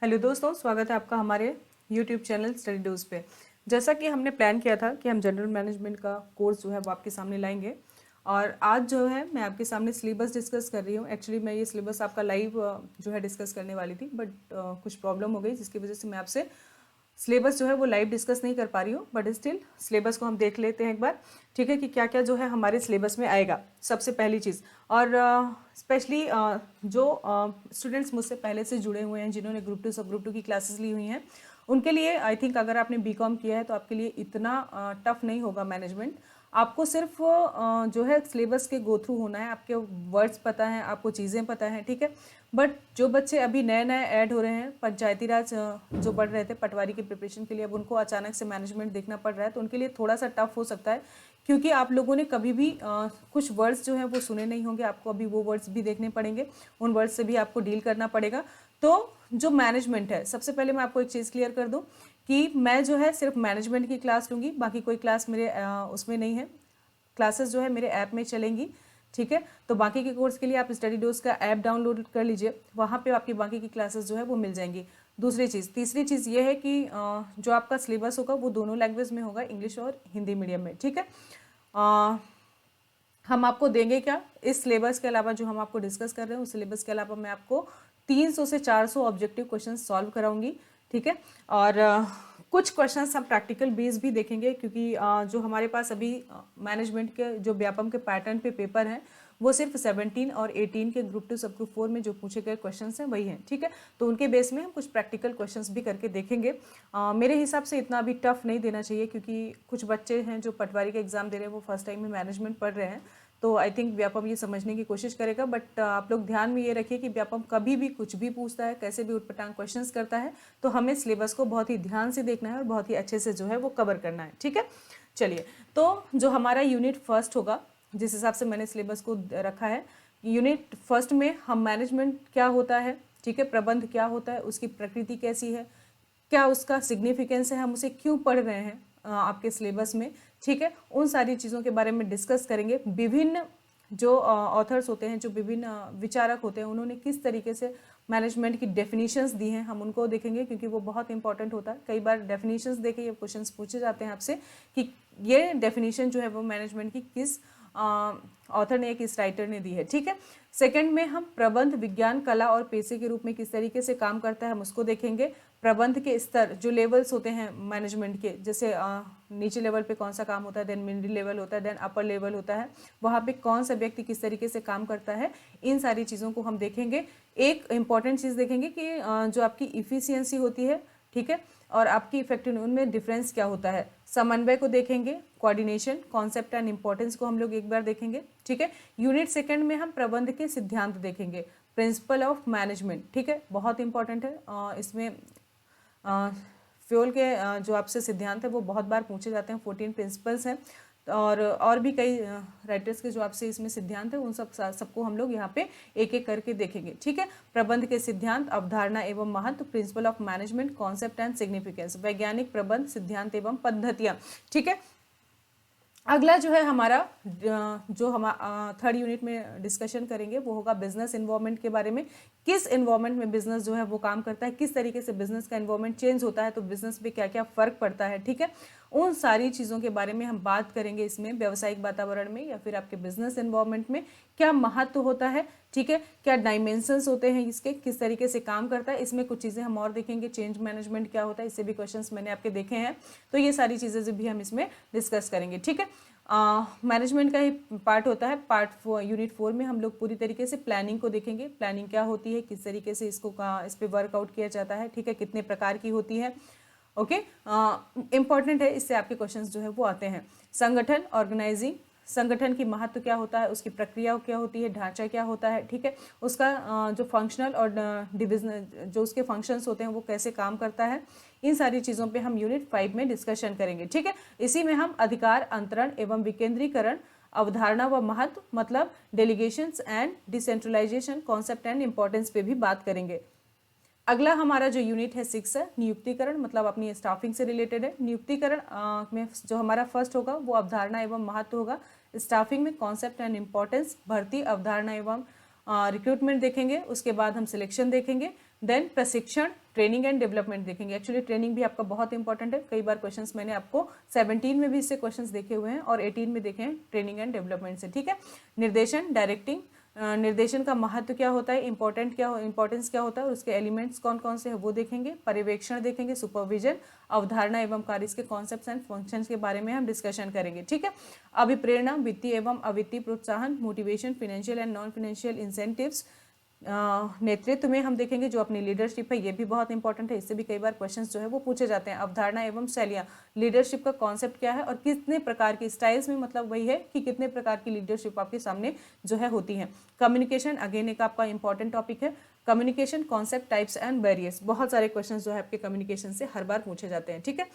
Hello दोस्तों, स्वागत है आपका हमारे यूट्यूब चैनल स्टडी डोज पे। जैसा कि हमने प्लान किया था कि हम जनरल मैनेजमेंट का कोर्स जो है वो आपके सामने लाएंगे, और आज जो है मैं आपके सामने सिलेबस डिस्कस कर रही हूँ। एक्चुअली मैं ये सिलेबस आपका लाइव जो है डिस्कस करने वाली थी, बट कुछ प्रॉब्लम हो गई जिसकी वजह से मैं आपसे सिलेबस जो है वो लाइव डिस्कस नहीं कर पा रही हूँ। बट स्टिल सिलेबस को हम देख लेते हैं एक बार, ठीक है, कि क्या क्या जो है हमारे सिलेबस में आएगा। सबसे पहली चीज़, और स्पेशली जो स्टूडेंट्स मुझसे पहले से जुड़े हुए हैं, जिन्होंने ग्रुप 2 सब ग्रुप 2 की क्लासेस ली हुई हैं, उनके लिए आई थिंक अगर आपने बीकॉम किया है तो आपके लिए इतना टफ नहीं होगा मैनेजमेंट। आपको सिर्फ जो है सिलेबस के गो थ्रू होना है, आपके वर्ड्स पता हैं, आपको चीज़ें पता हैं, ठीक है। बट जो बच्चे अभी नए नए ऐड हो रहे हैं, पंचायती राज जो पढ़ रहे थे पटवारी की प्रिपरेशन के लिए, अब उनको अचानक से मैनेजमेंट देखना पड़ रहा है, तो उनके लिए थोड़ा सा टफ हो सकता है, क्योंकि आप लोगों ने कभी भी कुछ वर्ड्स जो हैं वो सुने नहीं होंगे। आपको अभी वो वर्ड्स भी देखने पड़ेंगे, उन वर्ड्स से भी आपको डील करना पड़ेगा। तो जो मैनेजमेंट है, सबसे पहले मैं आपको एक चीज़ क्लियर कर दूं कि मैं जो है सिर्फ मैनेजमेंट की क्लास लूँगी, बाकी कोई क्लास मेरे उसमें नहीं है। क्लासेस जो है मेरे ऐप में चलेंगी, ठीक है। तो बाकी के कोर्स के लिए आप स्टडी डोज का ऐप डाउनलोड कर लीजिए, वहाँ पे आपकी बाकी की क्लासेस जो है वो मिल जाएंगी। दूसरी चीज़, तीसरी चीज़ ये है कि जो आपका सिलेबस होगा वो दोनों लैंग्वेज में होगा, इंग्लिश और हिंदी मीडियम में, ठीक है। हम आपको देंगे क्या इस सिलेबस के अलावा, जो हम आपको डिस्कस कर रहे हैं उस सिलेबस के अलावा मैं आपको 300 से 400 ऑब्जेक्टिव क्वेश्चन सॉल्व कराऊंगी, ठीक है। और कुछ क्वेश्चंस हम प्रैक्टिकल बेस भी देखेंगे, क्योंकि जो हमारे पास अभी मैनेजमेंट के जो व्यापम के पैटर्न पे पेपर हैं, वो सिर्फ 17 और 18 के ग्रुप 2 सब ग्रुप 4 में जो पूछे गए क्वेश्चंस हैं वही हैं, ठीक है। तो उनके बेस में हम कुछ प्रैक्टिकल क्वेश्चंस भी करके देखेंगे। मेरे हिसाब से इतना अभी टफ नहीं देना चाहिए, क्योंकि कुछ बच्चे हैं जो पटवारी का एग्जाम दे रहे हैं, वो फर्स्ट टाइम में मैनेजमेंट पढ़ रहे हैं, तो आई थिंक व्यापम ये समझने की कोशिश करेगा। बट आप लोग ध्यान में ये रखिए कि व्यापम कभी भी कुछ भी पूछता है, कैसे भी उटपटांग क्वेश्चंस करता है, तो हमें सिलेबस को बहुत ही ध्यान से देखना है और बहुत ही अच्छे से जो है वो कवर करना है, ठीक है। चलिए, तो जो हमारा यूनिट फर्स्ट होगा, जिस हिसाब से मैंने सिलेबस को रखा है, यूनिट फर्स्ट में हम मैनेजमेंट क्या होता है, ठीक है, प्रबंध क्या होता है, उसकी प्रकृति कैसी है, क्या उसका सिग्निफिकेंस है, हम उसे क्यों पढ़ रहे हैं आपके सिलेबस में, ठीक है। उन सारी चीज़ों के बारे में डिस्कस करेंगे। विभिन्न जो ऑथर्स होते हैं, जो विभिन्न विचारक होते हैं, उन्होंने किस तरीके से मैनेजमेंट की डेफिनेशंस दी हैं, हम उनको देखेंगे, क्योंकि वो बहुत इंपॉर्टेंट होता है। कई बार डेफिनेशंस देके ये क्वेश्चंस पूछे जाते हैं आपसे कि ये डेफिनेशन जो है वो मैनेजमेंट की किस ऑथर ने, किस राइटर ने दी है, ठीक है। सेकंड में हम प्रबंध विज्ञान, कला और पेशे के रूप में किस तरीके से काम करता है, हम उसको देखेंगे। प्रबंध के स्तर, जो लेवल्स होते हैं मैनेजमेंट के, जैसे नीचे लेवल पे कौन सा काम होता है, देन मिडिल लेवल होता है, देन अपर लेवल होता है, वहाँ पे कौन सा व्यक्ति किस तरीके से काम करता है, इन सारी चीज़ों को हम देखेंगे। एक इंपॉर्टेंट चीज़ देखेंगे कि जो आपकी इफिशियंसी होती है, ठीक है, और आपकी इफेक्टिव, उनमें डिफरेंस क्या होता है। समन्वय को देखेंगे, कोऑर्डिनेशन, कॉन्सेप्ट एंड इंपॉर्टेंस को हम लोग एक बार देखेंगे, ठीक है। यूनिट सेकंड में हम प्रबंध के सिद्धांत देखेंगे, प्रिंसिपल ऑफ मैनेजमेंट, ठीक है, बहुत इंपॉर्टेंट है। इसमें फ्यूल के जो आपसे सिद्धांत है वो बहुत बार पूछे जाते हैं, 14 प्रिंसिपल्स हैं, और भी कई राइटर्स के जो आपसे इसमें सिद्धांत है, उन सबको हम लोग यहाँ पे एक एक करके देखेंगे, ठीक है। प्रबंध के सिद्धांत, अवधारणा एवं महत्व, principle of management, concept and significance, वैज्ञानिक प्रबंध सिद्धांत एवं पद्धतियाँ, ठीक है। अगला जो है हमारा, जो हम थर्ड यूनिट में डिस्कशन करेंगे, वो होगा बिजनेस इन्वायरमेंट के बारे में। किस इन्वायरमेंट में बिजनेस जो है वो काम करता है, किस तरीके से बिजनेस का इन्वायरमेंट चेंज होता है, तो बिजनेस पे क्या क्या फर्क पड़ता है, ठीक है। उन सारी चीज़ों के बारे में हम बात करेंगे इसमें। व्यावसायिक वातावरण में या फिर आपके बिजनेस इन्वायरमेंट में क्या महत्व होता है, ठीक है, क्या डायमेंशंस होते हैं इसके, किस तरीके से काम करता है, इसमें कुछ चीज़ें हम और देखेंगे। चेंज मैनेजमेंट क्या होता है, इससे भी क्वेश्चंस मैंने आपके देखे हैं, तो ये सारी चीज़ें भी हम इसमें डिस्कस करेंगे, ठीक है। मैनेजमेंट का ही पार्ट होता है। यूनिट 4 में हम लोग पूरी तरीके से प्लानिंग को देखेंगे। प्लानिंग क्या होती है, किस तरीके से इस पे वर्कआउट किया जाता है, ठीक है, कितने प्रकार की होती है, ओके। इंपॉर्टेंट है, इससे आपके क्वेश्चंस जो है वो आते हैं। संगठन, ऑर्गेनाइजिंग, संगठन की महत्व क्या होता है, उसकी प्रक्रिया क्या होती है, ढांचा क्या होता है, ठीक है, उसका जो फंक्शनल और डिविजन, जो उसके फंक्शंस होते हैं वो कैसे काम करता है, इन सारी चीज़ों पे हम यूनिट 5 में डिस्कशन करेंगे, ठीक है। इसी में हम अधिकार अंतरण एवं विकेंद्रीकरण, अवधारणा व महत्व, मतलब delegations and decentralization, concept and importance पे भी बात करेंगे। अगला हमारा जो यूनिट है 6 है, नियुक्तिकरण, मतलब अपनी स्टाफिंग से रिलेटेड है। नियुक्तिकरण में जो हमारा फर्स्ट होगा वो अवधारणा एवं महत्व होगा। स्टाफिंग में कॉन्सेप्ट एंड इंपॉर्टेंस, भर्ती, अवधारणा एवं रिक्रूटमेंट देखेंगे, उसके बाद हम सिलेक्शन देखेंगे, देन प्रशिक्षण, ट्रेनिंग एंड डेवलपमेंट देखेंगे। एक्चुअली ट्रेनिंग भी आपका बहुत इंपॉर्टेंट है, कई बार क्वेश्चंस मैंने आपको 17 में भी इससे क्वेश्चंस देखे हुए हैं और 18 में देखे हैं ट्रेनिंग एंड डेवलपमेंट से, ठीक है। निर्देशन, डायरेक्टिंग, निर्देशन का महत्व क्या होता है, इंपॉर्टेंस क्या होता है और उसके एलिमेंट्स कौन कौन से हैं वो देखेंगे। पर्यवेक्षण देखेंगे, सुपरविजन, अवधारणा एवं कार्य के कॉन्सेप्ट्स एंड फंक्शंस के बारे में हम डिस्कशन करेंगे, ठीक है। अभिप्रेरणा, वित्तीय एवं अवित्तीय प्रोत्साहन, motivation, financial and non financial incentives, नेतृत्व में हम देखेंगे जो अपनी लीडरशिप है, ये भी बहुत इंपॉर्टेंट है, इससे भी कई बार क्वेश्चंस जो है वो पूछे जाते हैं। अवधारणा एवं शैलियाँ, लीडरशिप का कॉन्सेप्ट क्या है और कितने प्रकार की स्टाइल्स में, मतलब वही है कि कितने प्रकार की लीडरशिप आपके सामने जो है होती है। कम्युनिकेशन, अगेन एक आपका इंपॉर्टेंट टॉपिक है। Communication concept, types and barriers, बहुत सारे क्वेश्चन जो है आपके कम्युनिकेशन से हर बार पूछे जाते हैं, ठीक है।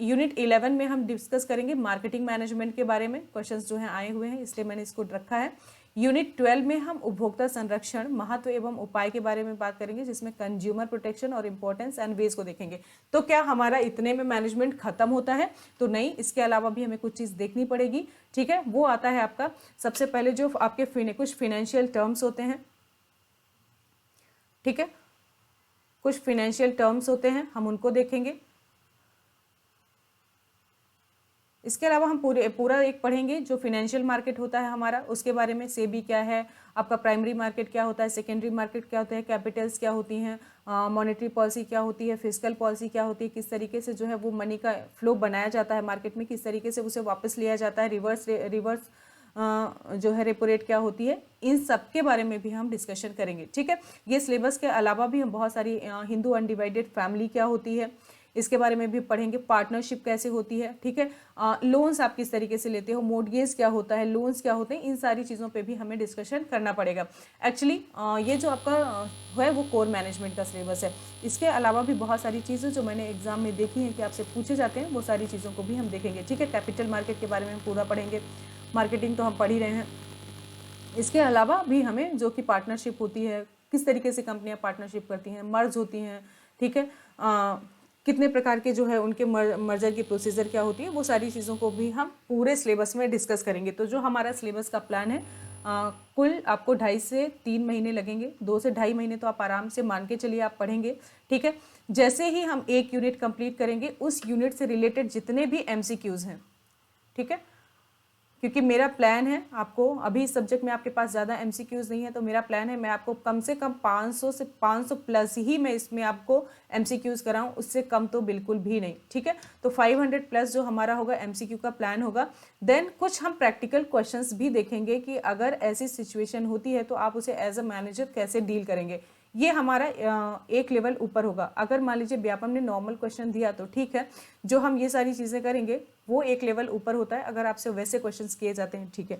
यूनिट 11 में हम डिस्कस करेंगे मार्केटिंग मैनेजमेंट के बारे में, क्वेश्चंस जो हैं आए हुए हैं इसलिए मैंने इसको रखा है। यूनिट 12 में हम उपभोक्ता संरक्षण, महत्व एवं उपाय के बारे में बात करेंगे, जिसमें कंज्यूमर प्रोटेक्शन और इंपॉर्टेंस एंड वेज को देखेंगे। तो क्या हमारा इतने में मैनेजमेंट खत्म होता है? तो नहीं, इसके अलावा भी हमें कुछ चीज़ देखनी पड़ेगी, ठीक है। वो आता है आपका सबसे पहले जो आपके कुछ फिनेंशियल टर्म्स होते हैं, ठीक है, कुछ फिनेंशियल टर्म्स होते हैं, हम उनको देखेंगे। इसके अलावा हम पूरा एक पढ़ेंगे जो फिनेंशियल मार्केट होता है हमारा, उसके बारे में। सेबी क्या है, आपका प्राइमरी मार्केट क्या होता है, सेकेंडरी मार्केट क्या होता है, कैपिटल्स क्या होती हैं, मॉनेटरी पॉलिसी क्या होती है, फिस्कल पॉलिसी क्या होती है, किस तरीके से जो है वो मनी का फ्लो बनाया जाता है मार्केट में, किस तरीके से उसे वापस लिया जाता है, रिवर्स जो है रेपो रेट क्या होती है, इन सब के बारे में भी हम डिस्कशन करेंगे, ठीक है। ये सिलेबस के अलावा भी हम बहुत सारी हिंदू अनडिवाइडेड फैमिली क्या होती है इसके बारे में भी पढ़ेंगे, पार्टनरशिप कैसे होती है, ठीक है, लोन्स आप किस तरीके से लेते हो, मोर्टगेज क्या होता है, लोन्स क्या होते हैं, इन सारी चीज़ों पे भी हमें डिस्कशन करना पड़ेगा। एक्चुअली ये जो आपका है वो कोर मैनेजमेंट का सिलेबस है। इसके अलावा भी बहुत सारी चीज़ें जो मैंने एग्जाम में देखी हैं कि आपसे पूछे जाते हैं, वो सारी चीज़ों को भी हम देखेंगे, ठीक है। कैपिटल मार्केट के बारे में हम पूरा पढ़ेंगे, मार्केटिंग तो हम पढ़ ही रहे हैं। इसके अलावा भी हमें जो कि पार्टनरशिप होती है, किस तरीके से कंपनियां पार्टनरशिप करती हैं, मर्ज होती हैं, ठीक है, कितने प्रकार के जो है उनके मर्जर की प्रोसीजर क्या होती है, वो सारी चीज़ों को भी हम पूरे सिलेबस में डिस्कस करेंगे। तो जो हमारा सिलेबस का प्लान है, कुल आपको 2.5 से 3 महीने लगेंगे, 2 से 2.5 महीने तो आप आराम से मान के चलिए आप पढ़ेंगे, ठीक है। जैसे ही हम एक यूनिट कंप्लीट करेंगे, उस यूनिट से रिलेटेड जितने भी MCQs हैं, ठीक है, क्योंकि मेरा प्लान है आपको, अभी इस सब्जेक्ट में आपके पास ज़्यादा MCQs नहीं है, तो मेरा प्लान है मैं आपको कम से कम 500 से 500 प्लस ही मैं इसमें आपको MCQs कराऊं, उससे कम तो बिल्कुल भी नहीं, ठीक है। तो 500 प्लस जो हमारा होगा MCQ का प्लान होगा। देन कुछ हम प्रैक्टिकल क्वेश्चंस भी देखेंगे कि अगर ऐसी सिचुएशन होती है तो आप उसे एज अ मैनेजर कैसे डील करेंगे। ये हमारा एक लेवल ऊपर होगा। अगर मान लीजिए व्यापम ने नॉर्मल क्वेश्चन दिया तो ठीक है, जो हम ये सारी चीज़ें करेंगे वो एक लेवल ऊपर होता है अगर आपसे वैसे क्वेश्चंस किए जाते हैं, ठीक है।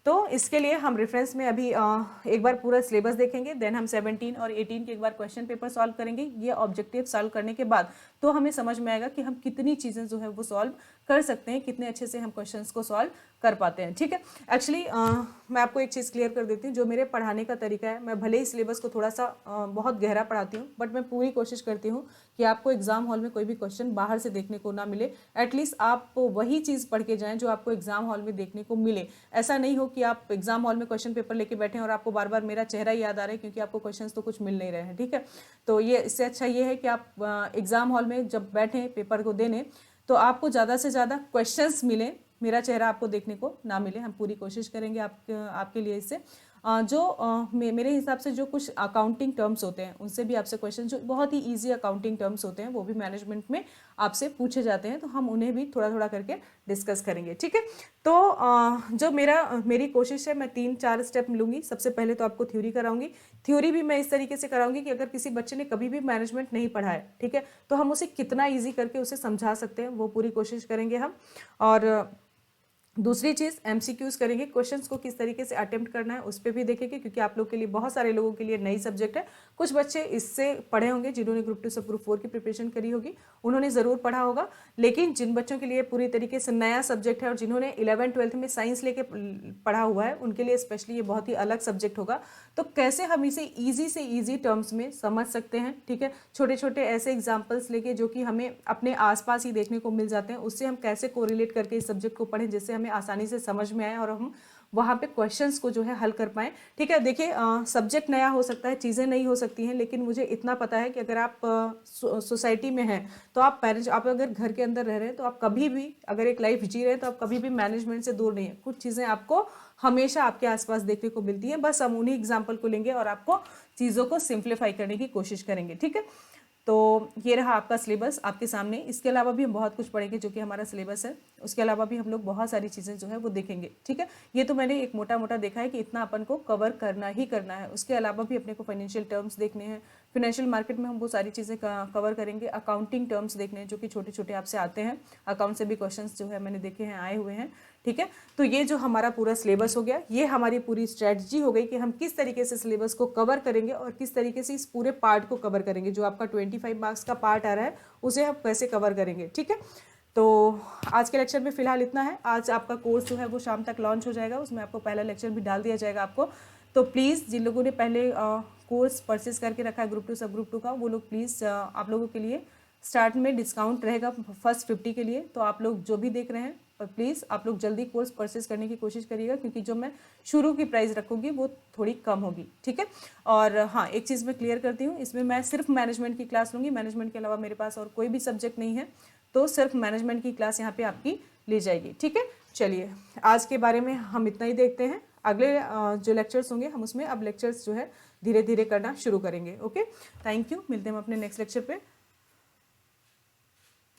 तो इसके लिए हम रेफरेंस में अभी एक बार पूरा सिलेबस देखेंगे, देन हम 17 और 18 के एक बार क्वेश्चन पेपर सॉल्व करेंगे। ये ऑब्जेक्टिव सॉल्व करने के बाद तो हमें समझ में आएगा कि हम कितनी चीज़ें जो है वो सॉल्व कर सकते हैं, कितने अच्छे से हम क्वेश्चंस को सॉल्व कर पाते हैं, ठीक है। एक्चुअली मैं आपको एक चीज़ क्लियर कर देती हूँ, जो मेरे पढ़ाने का तरीका है, मैं भले ही सिलेबस को थोड़ा सा बहुत गहरा पढ़ाती हूँ, बट मैं पूरी कोशिश करती हूँ कि आपको एग्जाम हॉल में कोई भी क्वेश्चन बाहर से देखने को ना मिले। एटलीस्ट आप वही चीज़ पढ़ के जाएं जो आपको एग्जाम हॉल में देखने को मिले। ऐसा नहीं हो कि आप एग्जाम हॉल में क्वेश्चन पेपर लेके बैठे और आपको बार बार मेरा चेहरा याद आ रहा है, क्योंकि आपको क्वेश्चंस तो कुछ मिल नहीं रहे हैं, ठीक है। तो ये इससे अच्छा ये है कि आप एग्जाम हॉल में जब बैठें पेपर को देने, तो आपको ज़्यादा से ज़्यादा क्वेश्चंस मिलें, मेरा चेहरा आपको देखने को ना मिले। हम पूरी कोशिश करेंगे आपके लिए इससे। मेरे हिसाब से जो कुछ अकाउंटिंग टर्म्स होते हैं उनसे भी आपसे क्वेश्चन, जो बहुत ही इजी अकाउंटिंग टर्म्स होते हैं वो भी मैनेजमेंट में आपसे पूछे जाते हैं, तो हम उन्हें भी थोड़ा थोड़ा करके डिस्कस करेंगे, ठीक है। तो जो मेरी कोशिश है, मैं 3-4 स्टेप लूँगी। सबसे पहले तो आपको थ्योरी कराऊंगी। थ्योरी भी मैं इस तरीके से कराऊंगी कि अगर किसी बच्चे ने कभी भी मैनेजमेंट नहीं पढ़ा है, ठीक है, तो हम उसे कितना ईजी करके उसे समझा सकते हैं, वो पूरी कोशिश करेंगे हम। और दूसरी चीज़ MCQs करेंगे, क्वेश्चंस को किस तरीके से अटेम्प्ट करना है उस पर भी देखेंगे, क्योंकि आप लोग के लिए, बहुत सारे लोगों के लिए नई सब्जेक्ट है। कुछ बच्चे इससे पढ़े होंगे जिन्होंने ग्रुप 2 से ग्रुप 4 की प्रिपरेशन करी होगी, उन्होंने ज़रूर पढ़ा होगा, लेकिन जिन बच्चों के लिए पूरी तरीके से नया सब्जेक्ट है और जिन्होंने 11th-12th में साइंस लेके पढ़ा हुआ है, उनके लिए स्पेशली ये बहुत ही अलग सब्जेक्ट होगा। तो कैसे हम इसे ईजी से ईजी टर्म्स में समझ सकते हैं, ठीक है, छोटे छोटे ऐसे एग्जाम्पल्स लेके जो कि हमें अपने आसपास ही देखने को मिल जाते हैं, उससे हम कैसे कोरिलेट करके इस सब्जेक्ट को पढ़ें जिससे हमें आसानी से समझ में आए और हम वहाँ पे क्वेश्चंस को जो है हल कर पाएँ। ठीक है, देखिए सब्जेक्ट नया हो सकता है, चीज़ें नई हो सकती हैं, लेकिन मुझे इतना पता है कि अगर आप सोसाइटी में हैं तो आप आप अगर घर के अंदर रह रहे हैं तो आप कभी भी अगर एक लाइफ जी रहे हैं तो आप कभी भी मैनेजमेंट से दूर नहीं है। कुछ चीज़ें आपको हमेशा आपके आसपास देखने को मिलती हैं, बस हम उन्हीं एग्जाम्पल को लेंगे और आपको चीज़ों को सिंप्लीफाई करने की कोशिश करेंगे। ठीक है, तो ये रहा आपका सिलेबस आपके सामने। इसके अलावा भी हम बहुत कुछ पढ़ेंगे जो कि हमारा सिलेबस है, उसके अलावा भी हम लोग बहुत सारी चीज़ें जो है वो देखेंगे। ठीक है, ये तो मैंने एक मोटा मोटा देखा है कि इतना अपन को कवर करना ही करना है। उसके अलावा भी अपने को फाइनेंशियल टर्म्स देखने हैं, फाइनेंशियल मार्केट में हम वो सारी चीज़ें कवर करेंगे। अकाउंटिंग टर्म्स देखने हैं जो कि छोटे छोटे आपसे आते हैं, अकाउंट से भी क्वेश्चंस जो है मैंने देखे हैं, आए हुए हैं। ठीक है, तो ये जो हमारा पूरा सिलेबस हो गया, ये हमारी पूरी स्ट्रेटजी हो गई कि हम किस तरीके से सिलेबस को कवर करेंगे और किस तरीके से इस पूरे पार्ट को कवर करेंगे। जो आपका 25 मार्क्स का पार्ट आ रहा है उसे हम कैसे कवर करेंगे। ठीक है, तो आज के लेक्चर में फिलहाल इतना है। आज आपका कोर्स जो है वो शाम तक लॉन्च हो जाएगा, उसमें आपको पहला लेक्चर भी डाल दिया जाएगा आपको। तो प्लीज़ जिन लोगों ने पहले कोर्स परचेज करके रखा है ग्रुप 2 सब ग्रुप 2 का, वो लोग प्लीज़ आप लोगों के लिए स्टार्ट में डिस्काउंट रहेगा फर्स्ट 50 के लिए। तो आप लोग जो भी देख रहे हैं प्लीज़ आप लोग जल्दी कोर्स परचेज करने की कोशिश करिएगा, क्योंकि जो मैं शुरू की प्राइस रखूँगी वो थोड़ी कम होगी। ठीक है, और हाँ एक चीज़ मैं क्लियर करती हूँ, इसमें मैं सिर्फ मैनेजमेंट की क्लास लूँगी, मैनेजमेंट के अलावा मेरे पास और कोई भी सब्जेक्ट नहीं है, तो सिर्फ मैनेजमेंट की क्लास यहाँ पे आपकी ली जाएगी। ठीक है, चलिए आज के बारे में हम इतना ही देखते हैं। अगले जो लेक्चर्स होंगे हम उसमें अब लेक्चर्स जो है धीरे धीरे करना शुरू करेंगे। ओके, थैंक यू, मिलते हैं हम अपने नेक्स्ट लेक्चर पे।